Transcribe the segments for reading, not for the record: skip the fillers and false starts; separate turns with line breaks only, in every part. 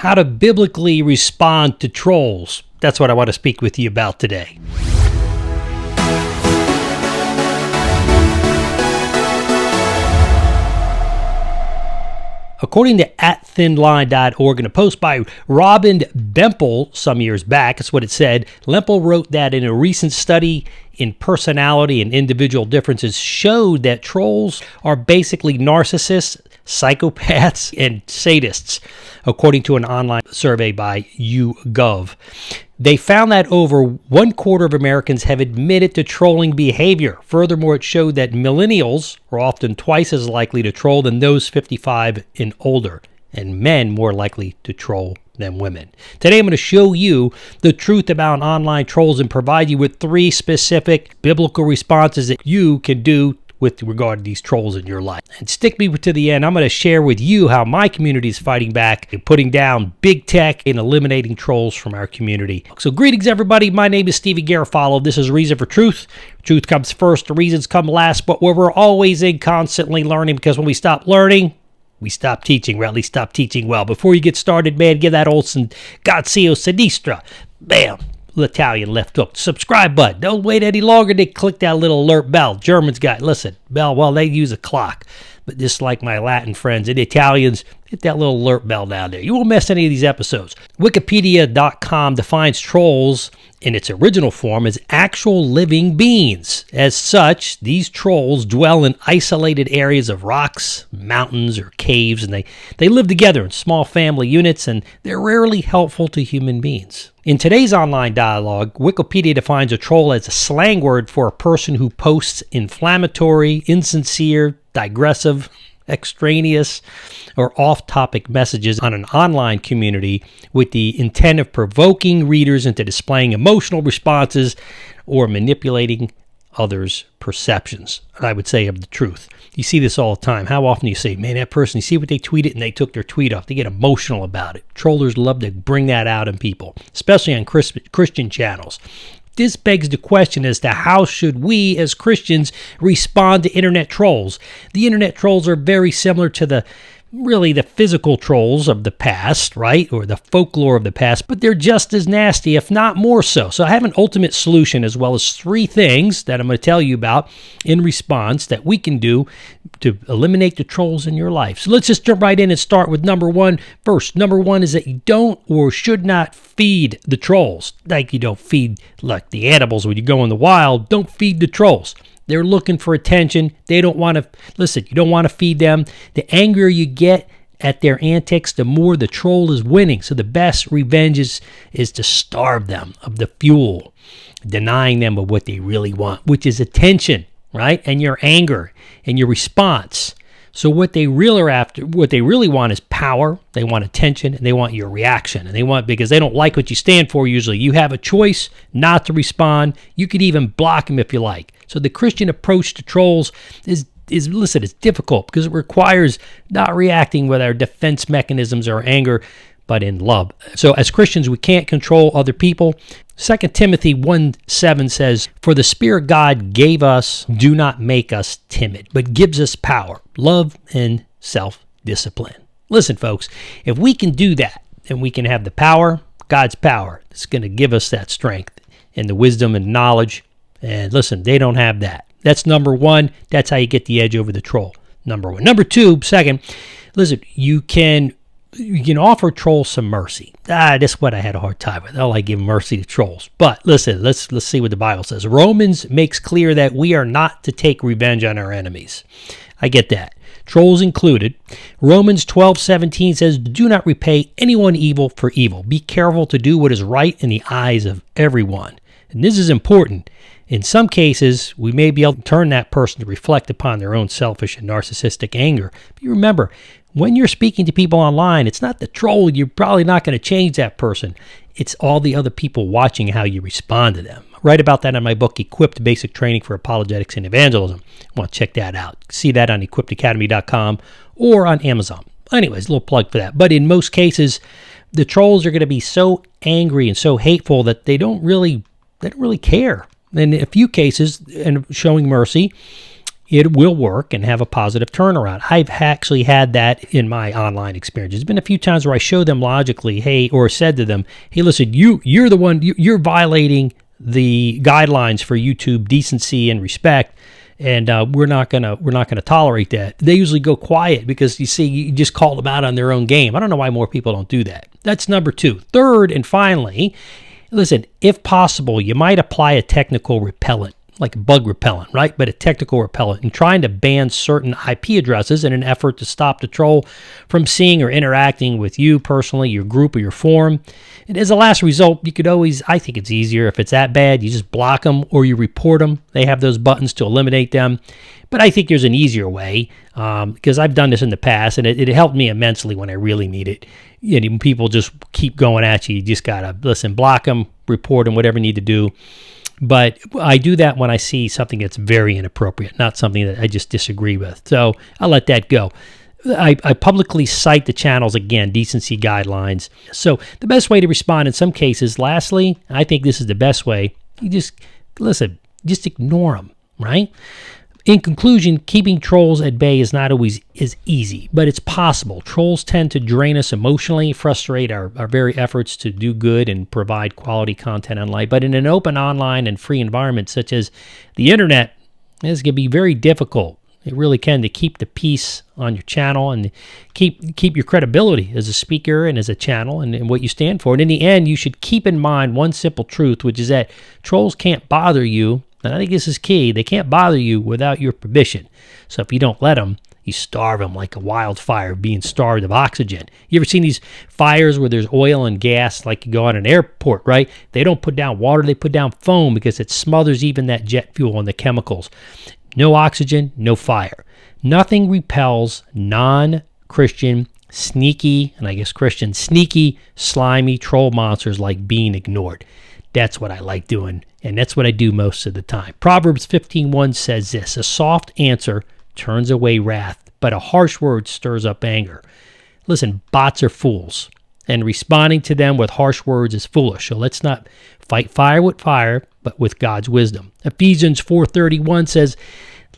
how to biblically respond to trolls. That's what I want to speak with you about today. According to @thinline.org, in a post by Robin Bempel some years back, that's what it said. Lempel wrote that in a recent study in personality and individual differences showed that trolls are basically narcissists, psychopaths, and sadists, according to an online survey by YouGov. They found that over 1/4 of Americans have admitted to trolling behavior. Furthermore, it showed that millennials are often twice as likely to troll than those 55 and older, and men more likely to troll than women. Today, I'm going to show you the truth about online trolls and provide you with 3 specific biblical responses that you can do with regard to these trolls in your life. And stick me to the end. I'm going to share with you how my community is fighting back and putting down big tech and eliminating trolls from our community. So greetings, everybody. My name is Stevie Garofalo. This is Reason for Truth. Truth comes first, the reasons come last, but we're always in constantly learning, because when we stop learning, we stop teaching, or at least stop teaching well. Before you get started, man, give that old Gazio Sinistra. Bam. Italian left hook. Subscribe button. Don't wait any longer to click that little alert bell. Germans got, listen, bell, well, they use a clock. But just like my Latin friends and Italians, hit that little alert bell down there. You won't miss any of these episodes. Wikipedia.com defines trolls in its original form as actual living beings. As such, these trolls dwell in isolated areas of rocks, mountains, or caves, and they live together in small family units, and they're rarely helpful to human beings. In today's online dialogue, Wikipedia defines a troll as a slang word for a person who posts inflammatory, insincere, digressive, extraneous, or off-topic messages on an online community with the intent of provoking readers into displaying emotional responses or manipulating others' perceptions, I would say, of the truth. You see this all the time. How often do you say, man, that person, you see what they tweeted and they took their tweet off. They get emotional about it. Trollers love to bring that out in people, especially on Christian channels. This begs the question as to how should we as Christians respond to internet trolls. The internet trolls are very similar to the physical trolls of the past, right? Or the folklore of the past, but they're just as nasty, if not more so. So I have an ultimate solution, as well as 3 things that I'm going to tell you about in response that we can do to eliminate the trolls in your life. So let's just jump right in and start with number 1 first. Number 1 is that you don't or should not feed the trolls. Like you don't feed like the animals when you go in the wild. Don't feed the trolls. They're looking for attention. They don't want to, listen, you don't want to feed them. The angrier you get at their antics, the more the troll is winning. So the best revenge is to starve them of the fuel, denying them of what they really want, which is attention, right? And your anger and your response. So what they really want is power. They want attention, and they want your reaction. And they want, because they don't like what you stand for usually. You have a choice not to respond. You could even block them if you like. So the Christian approach to trolls is listen, it's difficult because it requires not reacting with our defense mechanisms or anger, but in love. So as Christians, we can't control other people. 2 Timothy 1:7 says, "For the Spirit God gave us, do not make us timid, but gives us power, love, and self-discipline." Listen, folks, if we can do that, and we can have the power, God's power, it's going to give us that strength and the wisdom and knowledge. And listen, they don't have that. That's number 1. That's how you get the edge over the troll. Number 1. Number 2, second, listen, you can offer trolls some mercy. That's what I had a hard time with. I don't like giving mercy to trolls. But listen, let's see what the Bible says. Romans makes clear that we are not to take revenge on our enemies. I get that. Trolls included. Romans 12:17 says, "Do not repay anyone evil for evil. Be careful to do what is right in the eyes of everyone." And this is important. In some cases, we may be able to turn that person to reflect upon their own selfish and narcissistic anger. But you remember, when you're speaking to people online, it's not the troll. You're probably not going to change that person. It's all the other people watching how you respond to them. I write about that in my book, Equipped: Basic Training for Apologetics and Evangelism. I want to check that out. See that on equippedacademy.com or on Amazon. Anyways, a little plug for that. But in most cases, the trolls are going to be so angry and so hateful that they don't really care. In a few cases, and showing mercy, it will work and have a positive turnaround. I've actually had that in my online experience. There's been a few times where I show them logically, hey, or said to them, hey, listen, you're the one, you're violating the guidelines for YouTube decency and respect, and we're not gonna tolerate that. They usually go quiet because you see, you just called them out on their own game. I don't know why more people don't do that. That's number two. Third, and finally, listen, if possible, you might apply a technical repellent, like a bug repellent, right? But a technical repellent, and trying to ban certain IP addresses in an effort to stop the troll from seeing or interacting with you personally, your group, or your forum. And as a last result, you could always, I think it's easier if it's that bad, you just block them or you report them. They have those buttons to eliminate them. But I think there's an easier way, because I've done this in the past, and it helped me immensely when I really need it. You know, people just keep going at you. You just got to, listen, block them, report them, whatever you need to do. But I do that when I see something that's very inappropriate, not something that I just disagree with. So I'll let that go. I publicly cite the channel's, again, decency guidelines. So the best way to respond in some cases, lastly, I think this is the best way, you just, listen, just ignore them, right? In conclusion, keeping trolls at bay is not always as easy, but it's possible. Trolls tend to drain us emotionally, frustrate our very efforts to do good and provide quality content online. But in an open online and free environment such as the internet, this can be very difficult. It really can, to keep the peace on your channel and keep your credibility as a speaker and as a channel and what you stand for. And in the end, you should keep in mind one simple truth, which is that trolls can't bother you. And I think this is key. They can't bother you without your permission. So if you don't let them, you starve them like a wildfire being starved of oxygen. You ever seen these fires where there's oil and gas, like you go on an airport, right? They don't put down water, they put down foam because it smothers even that jet fuel and the chemicals. No oxygen, no fire. Nothing repels non-Christian, sneaky, and I guess Christian, sneaky, slimy troll monsters like being ignored. That's what I like doing, and that's what I do most of the time. Proverbs 15:1 says this: a soft answer turns away wrath, but a harsh word stirs up anger. Listen, bots are fools, and responding to them with harsh words is foolish. So let's not fight fire with fire, but with God's wisdom. Ephesians 4:31 says,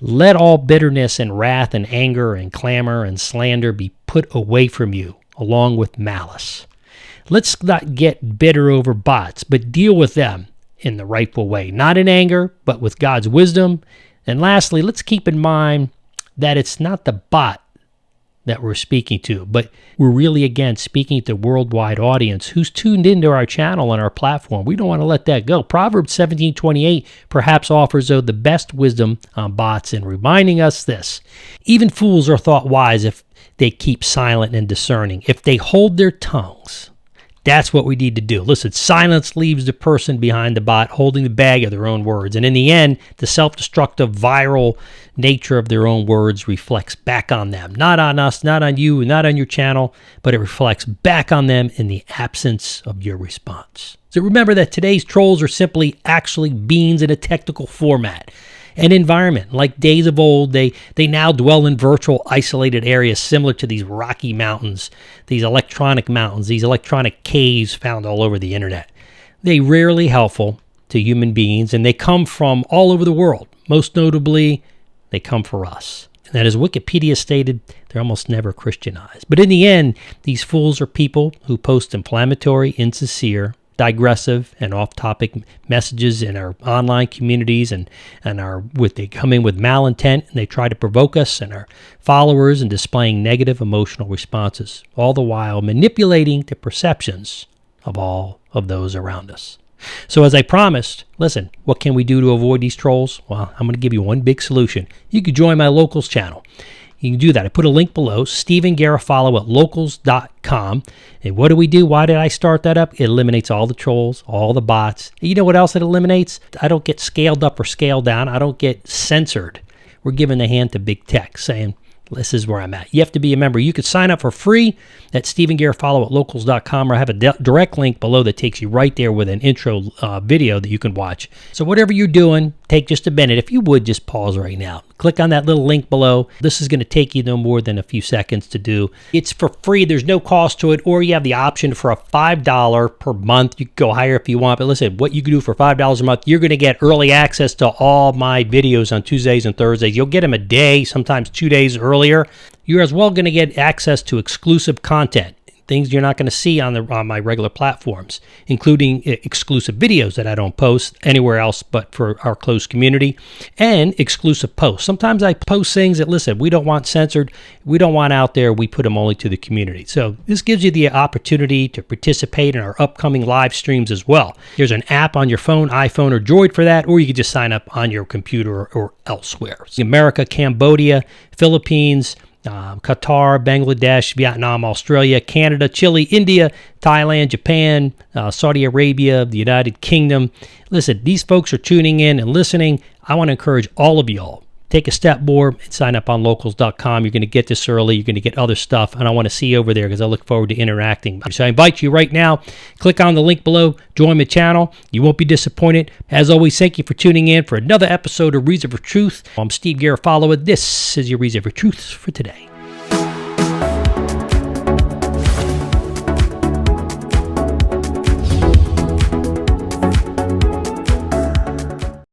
let all bitterness and wrath and anger and clamor and slander be put away from you, along with malice. Let's not get bitter over bots, but deal with them in the rightful way. Not in anger, but with God's wisdom. And lastly, let's keep in mind that it's not the bot that we're speaking to, but we're really, again, speaking to the worldwide audience who's tuned into our channel and our platform. We don't want to let that go. Proverbs 17:28 perhaps offers, though, the best wisdom on bots in reminding us this: even fools are thought wise if they keep silent and discerning, if they hold their tongues. That's what we need to do. Listen, silence leaves the person behind the bot holding the bag of their own words. And in the end, the self-destructive, viral nature of their own words reflects back on them. Not on us, not on you, not on your channel, but it reflects back on them in the absence of your response. So remember that today's trolls are simply actually beings in a technical format. An environment. Like days of old, they now dwell in virtual isolated areas similar to these rocky mountains, these electronic mountains, these electronic caves found all over the internet. They're rarely helpful to human beings, and they come from all over the world. Most notably, they come for us. And as Wikipedia stated, they're almost never Christianized. But in the end, these fools are people who post inflammatory, insincere, digressive and off-topic messages in our online communities, and they come in with malintent, and they try to provoke us and our followers and displaying negative emotional responses, all the while manipulating the perceptions of all of those around us. So as I promised, listen, what can we do to avoid these trolls? Well, I'm going to give you one big solution. You can join my Locals channel. You can do that. I put a link below, Stephen Garofalo at locals.com. And what do we do? Why did I start that up? It eliminates all the trolls, all the bots. You know what else it eliminates? I don't get scaled up or scaled down. I don't get censored. We're giving the hand to big tech, saying, this is where I'm at. You have to be a member. You could sign up for free at Stephen Garofalo at locals.com, or I have a direct link below that takes you right there with an intro video that you can watch. So whatever you're doing, take just a minute. If you would just pause right now, click on that little link below. This is going to take you no more than a few seconds to do. It's for free. There's no cost to it, or you have the option for a $5 per month. You can go higher if you want, but listen, what you can do for $5 a month, you're going to get early access to all my videos on Tuesdays and Thursdays. You'll get them a day, sometimes 2 days earlier. You're as well going to get access to exclusive content, things you're not going to see on my regular platforms, including exclusive videos that I don't post anywhere else but for our close community, and exclusive posts. Sometimes I post things that, listen, we don't want censored, we don't want out there, we put them only to the community. So this gives you the opportunity to participate in our upcoming live streams as well. There's an app on your phone, iPhone or Droid for that, or you can just sign up on your computer or elsewhere. America, Cambodia, Philippines, Qatar, Bangladesh, Vietnam, Australia, Canada, Chile, India, Thailand, Japan, Saudi Arabia, the United Kingdom. Listen, these folks are tuning in and listening. I want to encourage all of y'all, take a step more and sign up on locals.com. You're going to get this early. You're going to get other stuff, and I want to see you over there because I look forward to interacting. So I invite you right now, click on the link below, join the channel. You won't be disappointed. As always, thank you for tuning in for another episode of Reason for Truth. I'm Steve Garofalo. This is your Reason for Truth for today.